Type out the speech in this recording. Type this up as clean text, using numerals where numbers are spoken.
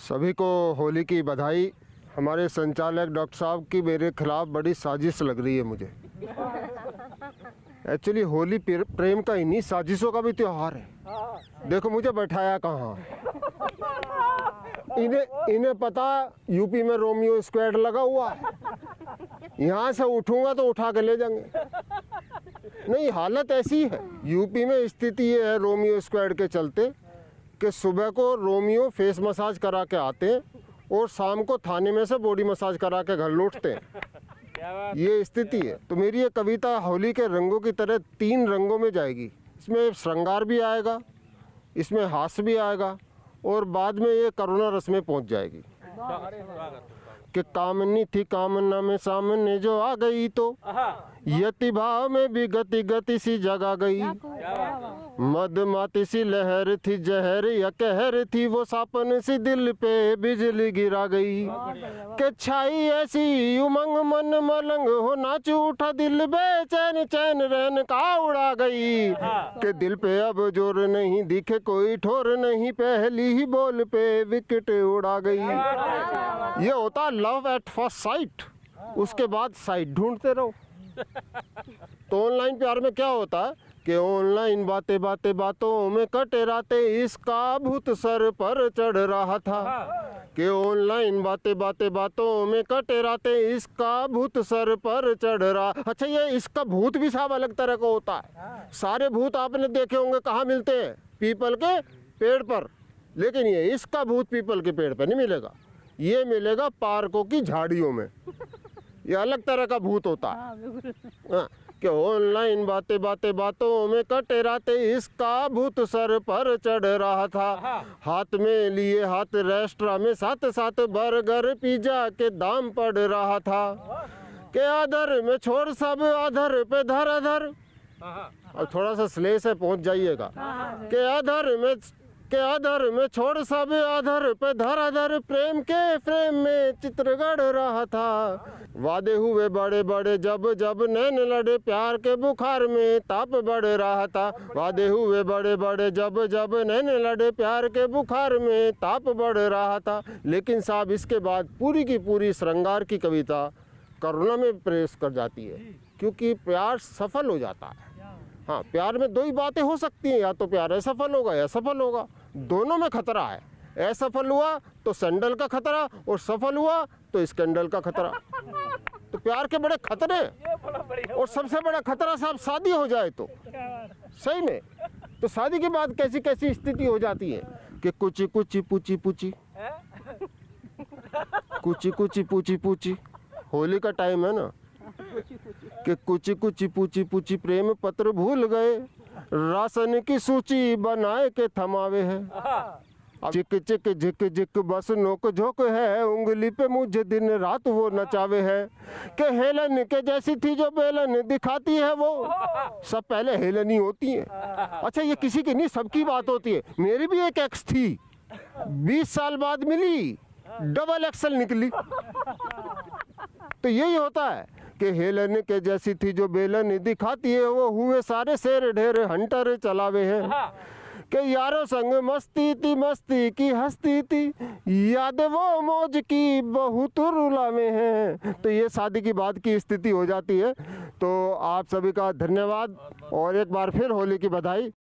सभी को होली की बधाई। हमारे संचालक डॉक्टर साहब की मेरे खिलाफ बड़ी साजिश लग रही है मुझे। एक्चुअली होली प्रेम का इन्हीं साजिशों का भी त्यौहार है। देखो मुझे बैठाया कहाँ। इन्हें पता यूपी में रोमियो स्क्वाड लगा हुआ है। यहाँ से उठूंगा तो उठा के ले जाएंगे। नहीं, हालत ऐसी है यूपी में। स्थिति ये है रोमियो स्क्वाड के चलते कि सुबह को रोमियो फेस मसाज करा के आते हैं और शाम को थाने में से बॉडी मसाज करा के घर लौटते हैं। ये स्थिति है। तो मेरी ये कविता होली के रंगों की तरह 3 रंगों में जाएगी। इसमें श्रृंगार भी आएगा, इसमें हास्य भी आएगा और बाद में ये करुणा रस में पहुंच जाएगी कि कामनी थी कामना में सामने जो आ गई तो यति भाव में भी गति गति सी जगा गई। मदमाती सी लहर थी जहर या कहर थी वो सापन सी दिल पे बिजली गिरा गई। के छाई ऐसी उमंग मन मलंग हो नाच उठा दिल बेचैन चैन रैन का उड़ा गई। के दिल पे अब जोर नहीं दिखे कोई ठोर नहीं पहली ही बोल पे विकेट उड़ा गई। ये होता लव एट फर्स्ट साइट। उसके बाद साइट ढूंढते रहो। तो ऑनलाइन प्यार में क्या होता है कि ऑनलाइन बातें बातें बातों में कटे राते इसका भूत सर पर चढ़ रहा था। कि ऑनलाइन बातें बातें बातों में कटे राते इसका भूत सर पर चढ़ रहा। अच्छा, ये इसका भूत भी साहब अलग तरह का होता है। सारे भूत आपने देखे होंगे कहाँ मिलते हैं? पीपल के पेड़ पर। लेकिन ये इसका भूत पीपल के पेड़ पर नहीं मिलेगा, ये मिलेगा पार्कों की झाड़ियों में। ये अलग तरह का भूत होता है। कि ऑनलाइन बातें बातें बातों में कटे राते इसका भूत सर पर चढ़ रहा था। हाथ में लिए हाथ रेस्टोरेंट में साथ साथ बर्गर पिज्जा के दाम पड़ रहा था। के आधर में छोड़ सब आधर पे धर अधर। अब थोड़ा सा स्ले से पहुंच जाइएगा। के आधर में छोड़ सब आधर पे धर अधर प्रेम के फ्रेम में चित्र गढ़ रहा था। वादे हुए बड़े बड़े जब जब नैन लड़े प्यार के बुखार में ताप बढ़ रहा था। वादे हुए बड़े बड़े जब जब नैन लड़े प्यार के बुखार में ताप बढ़ रहा था। लेकिन साहब इसके बाद पूरी की पूरी श्रृंगार की कविता करुणा में प्रवेश कर जाती है, क्योंकि प्यार सफल हो जाता है। हाँ, प्यार में 2 ही बातें हो सकती हैं, या तो प्यार असफल होगा या सफल होगा। दोनों में खतरा है। असफल हुआ तो सैंडल का खतरा और सफल हुआ तो स्कैंडल का खतरा। तो प्यार के बड़े खतरे। और सबसे बड़ा खतरा साहब शादी हो जाए तो सही में। तो शादी के बाद कैसी कैसी स्थिति हो जाती है कि कुची कुची पूची पूची, कुची कुची पूची पूची। होली का टाइम है ना कि कुची कुची पूची पूची प्रेम पत्र भूल गए राशन की सूची बनाए के थमावे है। चिक चिक झिक झिक बस नोक झोंक है उंगली पे मुझे दिन रात वो नचावे है। कि हेलन के जैसी थी जो बेलन दिखाती है वो सब पहले हेलन ही होती है। अच्छा, ये किसी की नहीं, सबकी बात होती है। मेरी भी एक एक्स थी, 20 साल बाद मिली, डबल एक्सल निकली। तो यही होता है कि हेलन के जैसी थी जो बेलन दिखाती है वो हुए सारे शेर ढेर हंटर चलावे हैं। कि यारों संग मस्ती की हस्ती थी याद वो मौज की बहुत रुलावे हैं। तो ये शादी की बाद की स्थिति हो जाती है। तो आप सभी का धन्यवाद और एक बार फिर होली की बधाई।